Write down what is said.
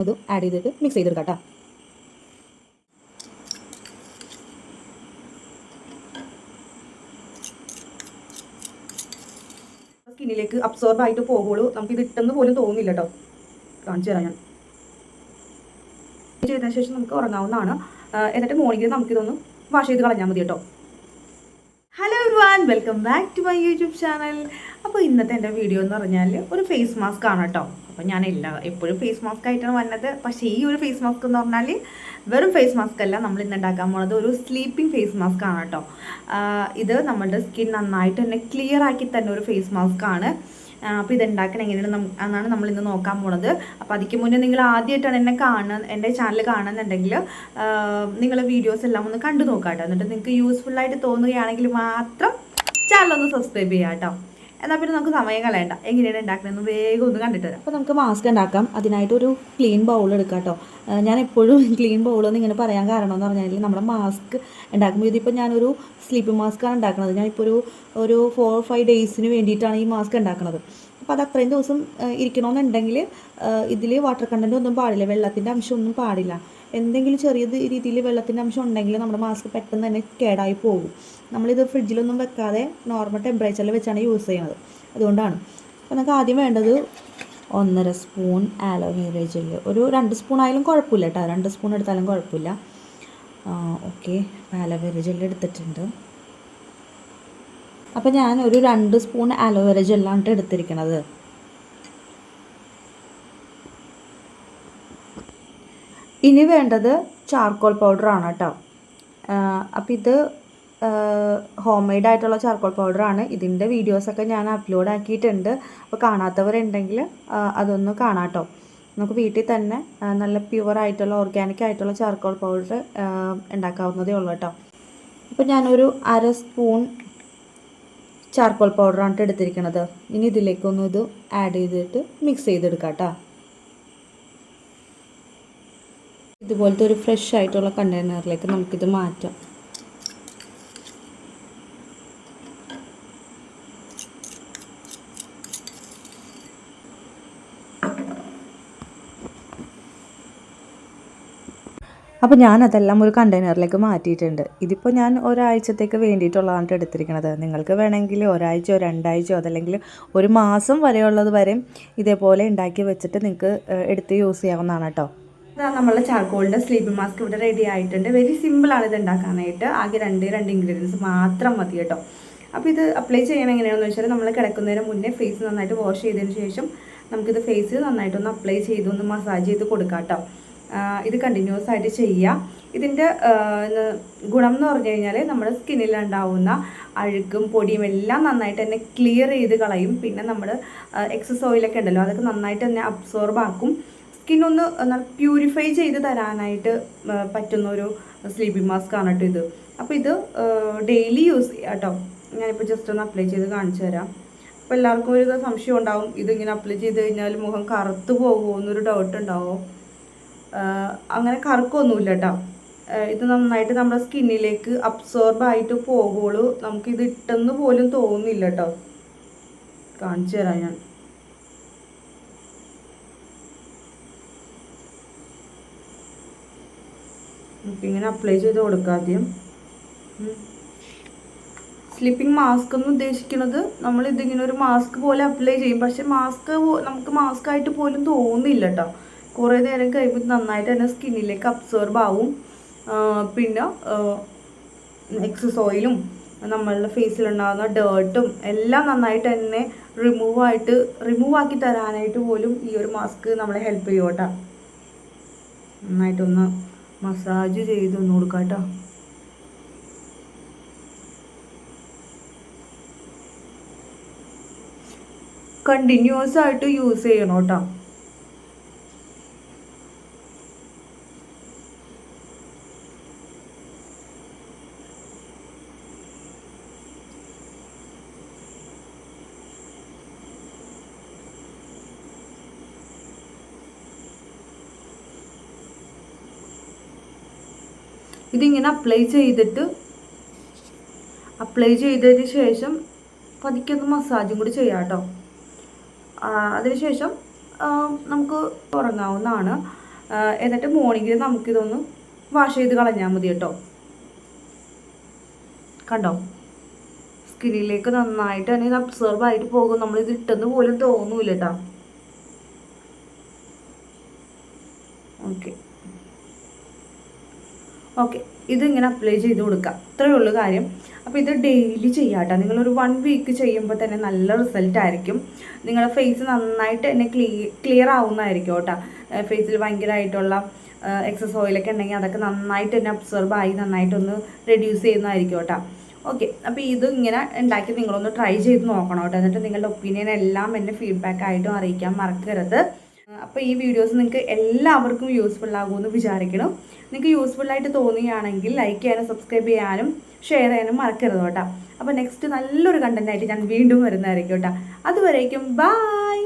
ഇത് ആഡ് ചെയ്തിട്ട് മിക്സ് ചെയ്തെടുക്കാം കേട്ടോ. സ്കിന്നിലേക്ക് അബ്സോർബ് ആയിട്ട് പോകുള്ളൂ. നമുക്കിത് ഇട്ടെന്ന് പോലും തോന്നുന്നില്ല കേട്ടോ. കാണിച്ചു തരാം ഞാൻ. ചെയ്തതിന് ശേഷം നമുക്ക് ഉറങ്ങാവുന്നതാണ്. എന്നിട്ട് മോർണിംഗിൽ നമുക്കിതൊന്ന് വാഷ് ചെയ്ത് കളഞ്ഞാൽ മതി കേട്ടോ. Hello everyone, welcome back to my YouTube channel. അപ്പോൾ ഇന്നത്തെ എൻ്റെ വീഡിയോ എന്ന് പറഞ്ഞാൽ ഒരു ഫേസ് മാസ്ക് ആണ് കേട്ടോ. അപ്പോൾ ഞാൻ എപ്പോഴും ഫേസ് മാസ്ക് ആയിട്ടാണ് വന്നത്. പക്ഷേ ഈ ഒരു ഫേസ് മാസ്ക് എന്ന് പറഞ്ഞാൽ വെറും ഫേസ് മാസ്ക് അല്ല, നമ്മൾ ഇന്ന് ഉണ്ടാക്കാൻ പോകുന്നത് ഒരു സ്ലീപ്പിംഗ് ഫേസ് മാസ്ക് ആണ് കേട്ടോ. ഇത് നമ്മളുടെ സ്കിൻ നന്നായിട്ട് തന്നെ ക്ലിയർ ആക്കി തന്നെ ഒരു ഫേസ് മാസ്ക് ആണ്. അപ്പോൾ ഇതുണ്ടാക്കണം എങ്ങനെയാണ് എന്നാണ് നമ്മൾ ഇന്ന് നോക്കാൻ പോണത്. അപ്പോൾ അതിക്ക് മുന്നേ നിങ്ങൾ ആദ്യമായിട്ടാണ് എൻ്റെ ചാനൽ കാണുന്നുണ്ടെങ്കിൽ നിങ്ങൾ വീഡിയോസ് എല്ലാം ഒന്ന് കണ്ടു നോക്കാം കേട്ടോ. എന്നിട്ട് നിങ്ങൾക്ക് യൂസ്ഫുള്ളായിട്ട് തോന്നുകയാണെങ്കിൽ മാത്രം ചാനലൊന്ന് സബ്സ്ക്രൈബ് ചെയ്യാം കേട്ടോ. എന്നാൽ പിന്നെ നമുക്ക് സമയം കളയണ്ട, എങ്ങനെയാണ് ഉണ്ടാക്കണമെന്ന് വേഗം ഒന്ന് കണ്ടിട്ട് വരാം. അപ്പോൾ നമുക്ക് മാസ്ക് ഉണ്ടാക്കാം. അതിനായിട്ടൊരു ക്ലീൻ ബൗൾ എടുക്കാം കേട്ടോ. ഞാൻ എപ്പോഴും ക്ലീൻ ബൗളെന്ന് ഇങ്ങനെ പറയാൻ കാരണം എന്ന് പറഞ്ഞാൽ നമ്മുടെ മാസ്ക് ഉണ്ടാക്കുമ്പോൾ ഇതിപ്പോൾ ഞാനൊരു സ്ലീപ്പിംഗ് മാസ്കാണ് ഉണ്ടാക്കുന്നത്. ഞാനിപ്പോൾ ഒരു 4-5 ഡേയ്സിന് വേണ്ടിയിട്ടാണ് ഈ മാസ്ക് ഉണ്ടാക്കുന്നത്. അപ്പോൾ അത് അത്രയും ദിവസം ഇരിക്കണമെന്നുണ്ടെങ്കിൽ ഇതിൽ വാട്ടർ കണ്ടൻറ്റ് ഒന്നും പാടില്ല, വെള്ളത്തിൻ്റെ അംശം ഒന്നും പാടില്ല. എന്തെങ്കിലും ചെറിയ രീതിയിൽ വെള്ളത്തിൻ്റെ അംശം ഉണ്ടെങ്കിൽ നമ്മുടെ മാസ്ക് പെട്ടെന്ന് തന്നെ കേടായി പോകും. നമ്മളിത് ഫ്രിഡ്ജിലൊന്നും വെക്കാതെ നോർമൽ ടെമ്പറേച്ചറിൽ വെച്ചാണ് യൂസ് ചെയ്യുന്നത്, അതുകൊണ്ടാണ്. അപ്പോൾ നമുക്ക് ആദ്യം വേണ്ടത് 1.5 സ്പൂൺ ആലോവേര ജെല്ല്. ഒരു 2 സ്പൂൺ ആയാലും കുഴപ്പമില്ല കേട്ടോ, 2 സ്പൂൺ എടുത്താലും കുഴപ്പമില്ല. ഓക്കെ, ആലോവേര ജെല്ല് എടുത്തിട്ടുണ്ട്. അപ്പോൾ ഞാൻ ഒരു 2 സ്പൂൺ ആലോവേര ജെല്ലാണ് എടുത്തിരിക്കുന്നത്. ഇനി വേണ്ടത് ചാർക്കോൾ പൗഡറാണ് കേട്ടോ. അപ്പോൾ ഇത് ഹോം മെയ്ഡ് ആയിട്ടുള്ള ചാർക്കോൾ പൗഡറാണ്. ഇതിൻ്റെ വീഡിയോസൊക്കെ ഞാൻ അപ്ലോഡ് ആക്കിയിട്ടുണ്ട്. അപ്പോൾ കാണാത്തവരുണ്ടെങ്കിൽ അതൊന്ന് കാണാം കേട്ടോ. നമുക്ക് വീട്ടിൽ തന്നെ നല്ല പ്യുവറായിട്ടുള്ള ഓർഗാനിക് ആയിട്ടുള്ള ചാർക്കോൾ പൗഡർ ഉണ്ടാക്കാവുന്നതേ ഉള്ളൂ കേട്ടോ. അപ്പോൾ ഞാനൊരു 1/2 സ്പൂൺ ചാർക്കോൾ പൗഡറാണ് എടുത്തിരിക്കുന്നത്. ഇനി ഇതിലേക്കൊന്നും ഇത് ആഡ് ചെയ്തിട്ട് മിക്സ് ചെയ്തെടുക്കാം കേട്ടോ. ഇതുപോലത്തെ ഒരു ഫ്രഷ് ആയിട്ടുള്ള കണ്ടെയ്നറിലേക്ക് നമുക്കിത് മാറ്റാം. അപ്പോൾ ഞാനതെല്ലാം ഒരു കണ്ടെയ്നറിലേക്ക് മാറ്റിയിട്ടുണ്ട്. ഇതിപ്പോൾ ഞാൻ ഒരാഴ്ചത്തേക്ക് വേണ്ടിയിട്ടുള്ളതാണ് എടുത്തിരിക്കുന്നത്. നിങ്ങൾക്ക് വേണമെങ്കിൽ ഒരാഴ്ചയോ 2 ആഴ്ചയോ അതല്ലെങ്കിൽ 1 മാസം വരെയുള്ളത് വരെ ഇതേപോലെ ഉണ്ടാക്കി വെച്ചിട്ട് നിങ്ങൾക്ക് എടുത്ത് യൂസ് ചെയ്യാവുന്നതാണ് കേട്ടോ. ഇതാ നമ്മളുടെ ചാർക്കോളിൻ്റെ സ്ലീപ്പിംഗ് മാസ്ക് ഇവിടെ റെഡി ആയിട്ടുണ്ട്. വെരി സിമ്പിളാണ് ഇത് ഉണ്ടാക്കാനായിട്ട്. ആകെ രണ്ട് ഇൻഗ്രീഡിയൻസ് മാത്രം മതി കേട്ടോ. അപ്പോൾ ഇത് അപ്ലൈ ചെയ്യണം എങ്ങനെയാണെന്ന് വെച്ചാൽ നമ്മൾ കിടക്കുന്നതിന് മുന്നേ ഫേസ് നന്നായിട്ട് വാഷ് ചെയ്തതിന് ശേഷം നമുക്കിത് ഫേസിൽ നന്നായിട്ടൊന്ന് അപ്ലൈ ചെയ്തൊന്ന് മസാജ് ചെയ്ത് കൊടുക്കാം കേട്ടോ. ഇത് കണ്ടിന്യൂസ് ആയിട്ട് ചെയ്യുക. ഇതിൻ്റെ ഗുണം എന്ന് പറഞ്ഞു കഴിഞ്ഞാൽ നമ്മുടെ സ്കിന്നിലുണ്ടാവുന്ന അഴുക്കും പൊടിയും എല്ലാം നന്നായിട്ട് തന്നെ ക്ലിയർ ചെയ്ത് കളയും. പിന്നെ നമ്മൾ എക്സസ് ഓയിലൊക്കെ ഉണ്ടല്ലോ, അതൊക്കെ നന്നായിട്ട് തന്നെ അബ്സോർബ് ആക്കും. സ്കിന്നൊന്ന് പ്യൂരിഫൈ ചെയ്ത് തരാനായിട്ട് പറ്റുന്ന ഒരു സ്ലീപ്പിംഗ് മാസ്ക് ആണ് കേട്ടോ ഇത്. അപ്പോൾ ഇത് ഡെയിലി യൂസ് ചെയ്യാം കേട്ടോ. ഞാനിപ്പോൾ ജസ്റ്റ് ഒന്ന് അപ്ലൈ ചെയ്ത് കാണിച്ചു തരാം. അപ്പോൾ എല്ലാവർക്കും ഒരു സംശയം ഉണ്ടാവും, ഇതിങ്ങനെ അപ്ലൈ ചെയ്ത് കഴിഞ്ഞാൽ മുഖം കറുത്ത് പോകുമോ എന്നൊരു ഡൗട്ട് ഉണ്ടാവും. അങ്ങനെ കറുക്കൊന്നുമില്ല കേട്ടോ. ഇത് നന്നായിട്ട് നമ്മുടെ സ്കിന്നിലേക്ക് അബ്സോർബ് ആയിട്ട് പോകുള്ളൂ. നമുക്കിത് ഇട്ടെന്ന് പോലും തോന്നുന്നില്ല കേട്ടോ. കാണിച്ചു തരാം ഞാൻ. നമുക്കിങ്ങനെ അപ്ലൈ ചെയ്ത് കൊടുക്കാം ആദ്യം. സ്ലീപ്പിംഗ് മാസ്ക് എന്ന് ഉദ്ദേശിക്കുന്നത് നമ്മളിതിങ്ങനെ ഒരു മാസ്ക് പോലെ അപ്ലൈ ചെയ്യും. പക്ഷെ നമുക്ക് മാസ്ക് ആയിട്ട് പോലും തോന്നുന്നില്ല കേട്ടോ. കുറേ നേരം കഴിയുമ്പോൾ നന്നായിട്ട് തന്നെ സ്കിന്നിലേക്ക് അബ്സോർബ് ആവും. പിന്നെ എക്സസ് ഓയിലും നമ്മളുടെ ഫേസിലുണ്ടാകുന്ന ഡേർട്ടും എല്ലാം നന്നായിട്ട് തന്നെ റിമൂവ് ആക്കി തരാനായിട്ട് പോലും ഈ ഒരു മാസ്ക് നമ്മളെ ഹെൽപ്പ് ചെയ്യും കേട്ടോ. നന്നായിട്ടൊന്ന് മസാജ് ചെയ്തൊന്ന് കൊടുക്കാം കേട്ടോ. കണ്ടിന്യൂസ് ആയിട്ട് യൂസ് ചെയ്യണം കേട്ടോ. ഇതിങ്ങനെ അപ്ലൈ ചെയ്തതിന് ശേഷം പതുക്കെ ഒന്ന് മസാജും കൂടി ചെയ്യാം കേട്ടോ. അതിനുശേഷം നമുക്ക് ഉറങ്ങാവുന്നതാണ്. എന്നിട്ട് മോർണിംഗിൽ നമുക്കിതൊന്ന് വാഷ് ചെയ്ത് കളഞ്ഞാൽ മതി കേട്ടോ. കണ്ടോ, സ്കിന്നിലേക്ക് നന്നായിട്ട് തന്നെ ഇത് അബ്സോർബ് ആയിട്ട് പോകും. നമ്മളിത് ഇട്ടെന്ന് പോലും തോന്നൂല കേട്ടോ. ഓക്കെ ഓക്കെ, ഇതിങ്ങനെ അപ്ലൈ ചെയ്ത് കൊടുക്കുക, അത്രയേ ഉള്ളൂ കാര്യം. അപ്പോൾ ഇത് ഡെയിലി ചെയ്യാം കേട്ടോ. നിങ്ങളൊരു 1 വീക്ക് ചെയ്യുമ്പോൾ തന്നെ നല്ല റിസൾട്ട് ആയിരിക്കും. നിങ്ങളുടെ ഫേസ് നന്നായിട്ട് തന്നെ ക്ലിയർ ആവുന്നതായിരിക്കും കേട്ടോ. ഫേസിൽ ഭയങ്കരമായിട്ടുള്ള എക്സസ് ഓയിലൊക്കെ ഉണ്ടെങ്കിൽ അതൊക്കെ നന്നായിട്ട് തന്നെ അബ്സോർബ് ആയി നന്നായിട്ടൊന്ന് റെഡ്യൂസ് ചെയ്യുന്നതായിരിക്കും കേട്ടോ. ഓക്കെ, അപ്പോൾ ഇത് ഇങ്ങനെ ഉണ്ടാക്കി നിങ്ങളൊന്ന് ട്രൈ ചെയ്ത് നോക്കണം കേട്ടോ. എന്നിട്ട് നിങ്ങളുടെ ഒപ്പീനിയൻ എല്ലാം എൻ്റെ ഫീഡ്ബാക്ക് ആയിട്ടും അറിയിക്കാൻ മറക്കരുത്. അപ്പോൾ ഈ വീഡിയോസ് നിങ്ങൾക്ക് എല്ലാവർക്കും യൂസ്ഫുൾ ആകുമെന്ന് വിചാരിക്കണം. നിങ്ങൾക്ക് യൂസ്ഫുള്ളായിട്ട് തോന്നുകയാണെങ്കിൽ ലൈക്ക് ചെയ്യാനും സബ്സ്ക്രൈബ് ചെയ്യാനും ഷെയർ ചെയ്യാനും മറക്കരുത് കേട്ടോ. അപ്പോൾ നെക്സ്റ്റ് നല്ലൊരു കണ്ടൻറ്റായിട്ട് ഞാൻ വീണ്ടും വരുന്നതായിരിക്കും കേട്ടോ. അതുവരേക്കും ബൈ.